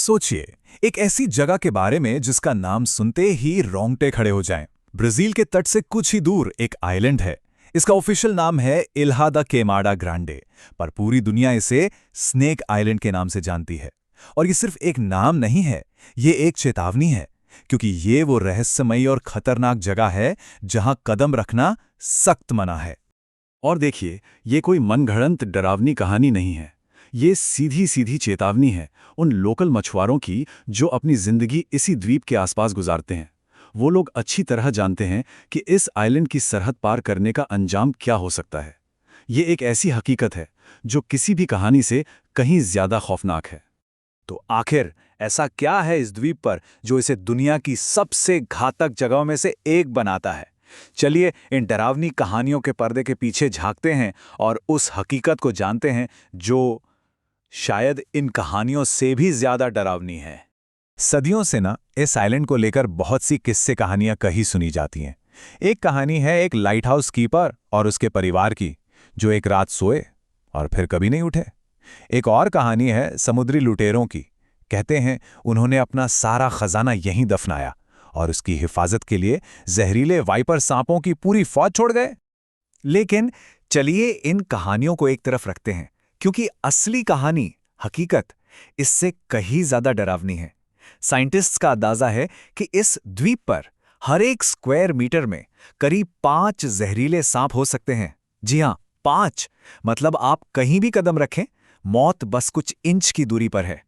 सोचिए, एक ऐसी जगह के बारे में जिसका नाम सुनते ही रोंगटे खड़े हो जाएं। ब्राजील के तट से कुछ ही दूर एक आइलैंड है। इसका ऑफिशियल नाम है इल्हा दा क्वेमाडा ग्रांडे, पर पूरी दुनिया इसे स्नेक आइलैंड के नाम से जानती है। और ये सिर्फ एक नाम नहीं है, ये एक चेतावनी है, क्योंकि ये वो रहस्यमयी और खतरनाक जगह है जहां कदम रखना सख्त मना है। और देखिए, ये कोई मनगढ़ंत डरावनी कहानी नहीं है। ये सीधी सीधी चेतावनी है उन लोकल मछुआरों की जो अपनी जिंदगी इसी द्वीप के आसपास गुजारते हैं। वो लोग अच्छी तरह जानते हैं कि इस आइलैंड की सरहद पार करने का अंजाम क्या हो सकता है। ये एक ऐसी हकीकत है जो किसी भी कहानी से कहीं ज्यादा खौफनाक है। तो आखिर ऐसा क्या है इस द्वीप पर जो इसे दुनिया की सबसे घातक जगहों में से एक बनाता है? चलिए इन डरावनी कहानियों के पर्दे के पीछे झांकते हैं और उस हकीकत को जानते हैं जो शायद इन कहानियों से भी ज्यादा डरावनी है। सदियों से ना इस आइलैंड को लेकर बहुत सी किस्से कहानियां कही सुनी जाती हैं। एक कहानी है एक लाइट हाउस कीपर और उसके परिवार की, जो एक रात सोए और फिर कभी नहीं उठे। एक और कहानी है समुद्री लुटेरों की। कहते हैं उन्होंने अपना सारा खजाना यहीं दफनाया और उसकी हिफाजत के लिए जहरीले वाइपर सांपों की पूरी फौज छोड़ गए। लेकिन चलिए इन कहानियों को एक तरफ रखते हैं, क्योंकि असली कहानी, हकीकत, इससे कहीं ज्यादा डरावनी है। साइंटिस्ट्स का अंदाजा है कि इस द्वीप पर हर एक स्क्वायर मीटर में करीब 5 जहरीले सांप हो सकते हैं। जी हां, 5। मतलब आप कहीं भी कदम रखें, मौत बस कुछ इंच की दूरी पर है।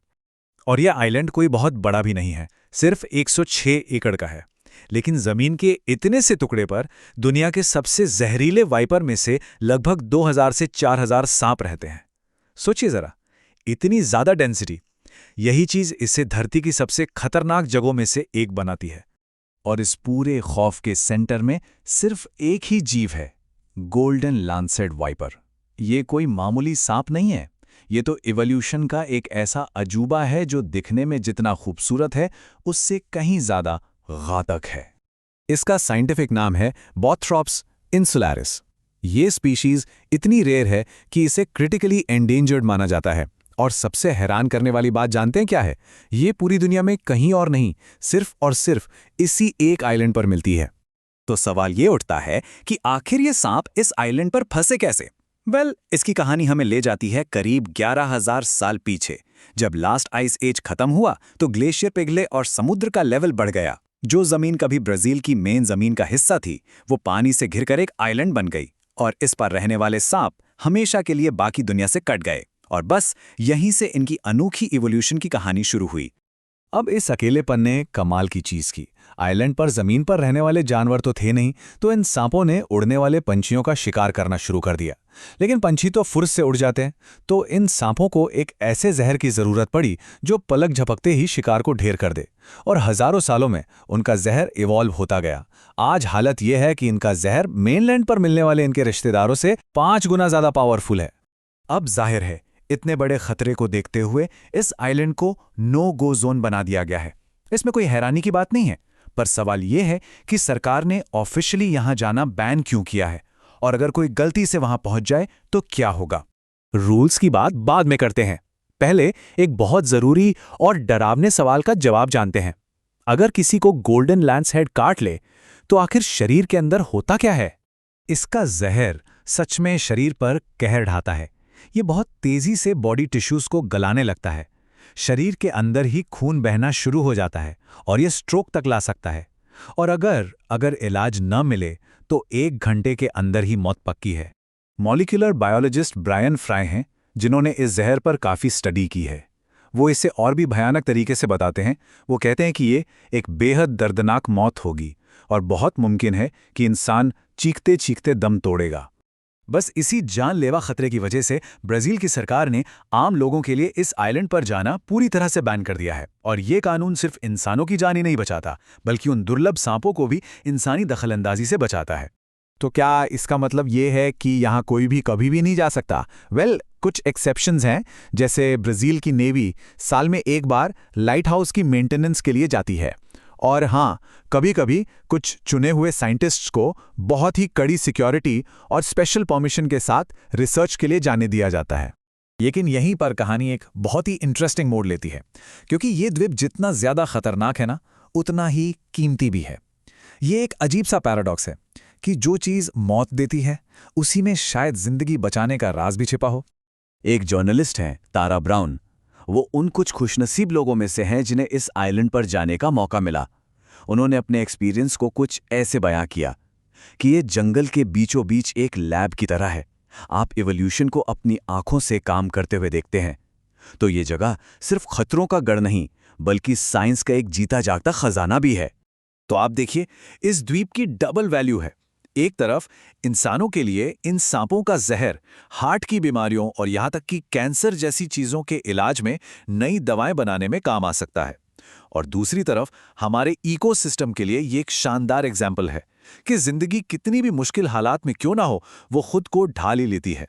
और यह आइलैंड कोई बहुत बड़ा भी नहीं है, सिर्फ 106 एकड़ का है। लेकिन जमीन के इतने से टुकड़े पर दुनिया के सबसे जहरीले वाइपर में से लगभग 2000 से 4000 सांप रहते हैं। सोचिए जरा, इतनी ज्यादा डेंसिटी, यही चीज इसे धरती की सबसे खतरनाक जगहों में से एक बनाती है। और इस पूरे खौफ के सेंटर में सिर्फ एक ही जीव है, गोल्डन लांसेट वाइपर। ये कोई मामूली सांप नहीं है, ये तो इवोल्यूशन का एक ऐसा अजूबा है जो दिखने में जितना खूबसूरत है उससे कहीं ज्यादा घातक है। इसका साइंटिफिक नाम है बोथ्रोप्स इंसुलैरिस। ये स्पीशीज इतनी रेयर है कि इसे क्रिटिकली एंडेंजर्ड माना जाता है। और सबसे हैरान करने वाली बात जानते हैं क्या है? ये पूरी दुनिया में कहीं और नहीं, सिर्फ और सिर्फ इसी एक आइलैंड पर मिलती है। तो सवाल ये उठता है कि आखिर ये सांप इस आइलैंड पर फंसे कैसे? इसकी कहानी हमें ले जाती है करीब 11,000 साल पीछे। जब लास्ट आइस एज खत्म हुआ तो ग्लेशियर पिघले और समुद्र का लेवल बढ़ गया। जो जमीन कभी ब्राजील की मेन जमीन का हिस्सा थी, वो पानी से घिरकर एक आइलैंड बन गई और इस पर रहने वाले सांप हमेशा के लिए बाकी दुनिया से कट गए। और बस यहीं से इनकी अनोखी इवोल्यूशन की कहानी शुरू हुई। अब इस अकेलेपन ने कमाल की चीज की। आइलैंड पर जमीन पर रहने वाले जानवर तो थे नहीं, तो इन सांपों ने उड़ने वाले पंछियों का शिकार करना शुरू कर दिया। लेकिन पंछी तो फुर्स से उड़ जाते हैं, तो इन सांपों को एक ऐसे जहर की जरूरत पड़ी जो पलक झपकते ही शिकार को ढेर कर दे। और हजारों सालों में उनका जहर इवॉल्व होता गया। आज हालत यह है कि इनका जहर मेनलैंड पर मिलने वाले इनके रिश्तेदारों से 5 गुना ज्यादा पावरफुल है। अब जाहिर है, इतने बड़े खतरे को देखते हुए इस आइलैंड को नो गो जोन बना दिया गया है। इसमें कोई हैरानी की बात नहीं है, पर सवाल यह है कि सरकार ने ऑफिशियली यहां जाना बैन क्यों किया है, और अगर कोई गलती से वहां पहुंच जाए तो क्या होगा? रूल्स की बात बाद में करते हैं, पहले एक बहुत जरूरी और डरावने सवाल का जवाब जानते हैं। अगर किसी को गोल्डन लैंसहेड काट ले तो आखिर शरीर के अंदर होता क्या है? इसका जहर सच में शरीर पर कहर ढाता है। ये बहुत तेजी से बॉडी टिश्यूज को गलाने लगता है। शरीर के अंदर ही खून बहना शुरू हो जाता है और ये स्ट्रोक तक ला सकता है। और अगर इलाज न मिले तो 1 घंटे के अंदर ही मौत पक्की है। मॉलिक्यूलर बायोलॉजिस्ट ब्रायन फ्राई हैं, जिन्होंने इस जहर पर काफ़ी स्टडी की है। वो इसे और भी भयानक तरीके से बताते हैं। वो कहते हैं कि ये एक बेहद दर्दनाक मौत होगी और बहुत मुमकिन है कि इंसान चीखते चीखते दम तोड़ेगा। बस इसी जानलेवा खतरे की वजह से ब्राजील की सरकार ने आम लोगों के लिए इस आइलैंड पर जाना पूरी तरह से बैन कर दिया है। और ये कानून सिर्फ इंसानों की जान ही नहीं बचाता, बल्कि उन दुर्लभ सांपों को भी इंसानी दखलंदाजी से बचाता है। तो क्या इसका मतलब ये है कि यहाँ कोई भी कभी भी नहीं जा सकता? कुछ एक्सेप्शंस हैं, जैसे ब्राजील की नेवी साल में एक बार लाइट हाउस की मेंटेनेंस के लिए जाती है। और हाँ, कभी-कभी कुछ चुने हुए साइंटिस्ट्स को बहुत ही कड़ी सिक्योरिटी और स्पेशल परमिशन के साथ रिसर्च के लिए जाने दिया जाता है। लेकिन यहीं पर कहानी एक बहुत ही इंटरेस्टिंग मोड़ लेती है, क्योंकि ये द्वीप जितना ज्यादा खतरनाक है ना, उतना ही कीमती भी है। ये एक अजीब सा पैराडॉक्स है कि जो चीज़ मौत देती है, उसी में शायद जिंदगी बचाने का राज भी छिपा हो। एक जर्नलिस्ट हैं, तारा ब्राउन। वो उन कुछ खुशनसीब लोगों में से हैं जिन्हें इस आइलैंड पर जाने का मौका मिला। उन्होंने अपने एक्सपीरियंस को कुछ ऐसे बयां किया कि ये जंगल के बीचों बीच एक लैब की तरह है। आप इवोल्यूशन को अपनी आंखों से काम करते हुए देखते हैं। तो ये जगह सिर्फ खतरों का गढ़ नहीं, बल्कि साइंस का एक जीता जागता खजाना भी है। तो आप देखिए, इस द्वीप की डबल वैल्यू है। एक तरफ इंसानों के लिए इन सांपों का जहर हार्ट की बीमारियों और यहां तक कि कैंसर जैसी चीजों के इलाज में नई दवाएं बनाने में काम आ सकता है, और दूसरी तरफ हमारे इकोसिस्टम के लिए ये एक शानदार एग्जाम्पल है कि जिंदगी कितनी भी मुश्किल हालात में क्यों ना हो, वो खुद को ढाल ही लेती है।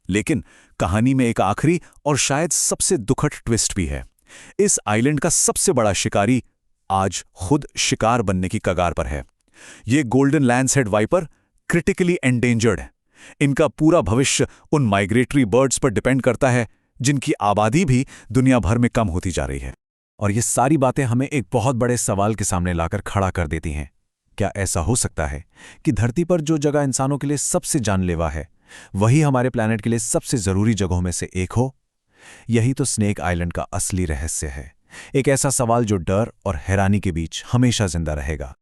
लेकिन कहानी में एक आखिरी और शायद सबसे दुखद ट्विस्ट भी है। इस आइलैंड का सबसे बड़ा शिकारी आज खुद शिकार बनने की कगार पर है। ये गोल्डन लैंसहेड वाइपर क्रिटिकली एंडेंजर्ड है। इनका पूरा भविष्य उन माइग्रेटरी बर्ड्स पर डिपेंड करता है जिनकी आबादी भी दुनिया भर में कम होती जा रही है। और ये सारी बातें हमें एक बहुत बड़े सवाल के सामने लाकर खड़ा कर देती हैं। क्या ऐसा हो सकता है कि धरती पर जो जगह इंसानों के लिए सबसे जानलेवा है, वही हमारे प्लैनेट के लिए सबसे जरूरी जगहों में से एक हो? यही तो स्नेक आइलैंड का असली रहस्य है। एक ऐसा सवाल जो डर और हैरानी के बीच हमेशा जिंदा रहेगा।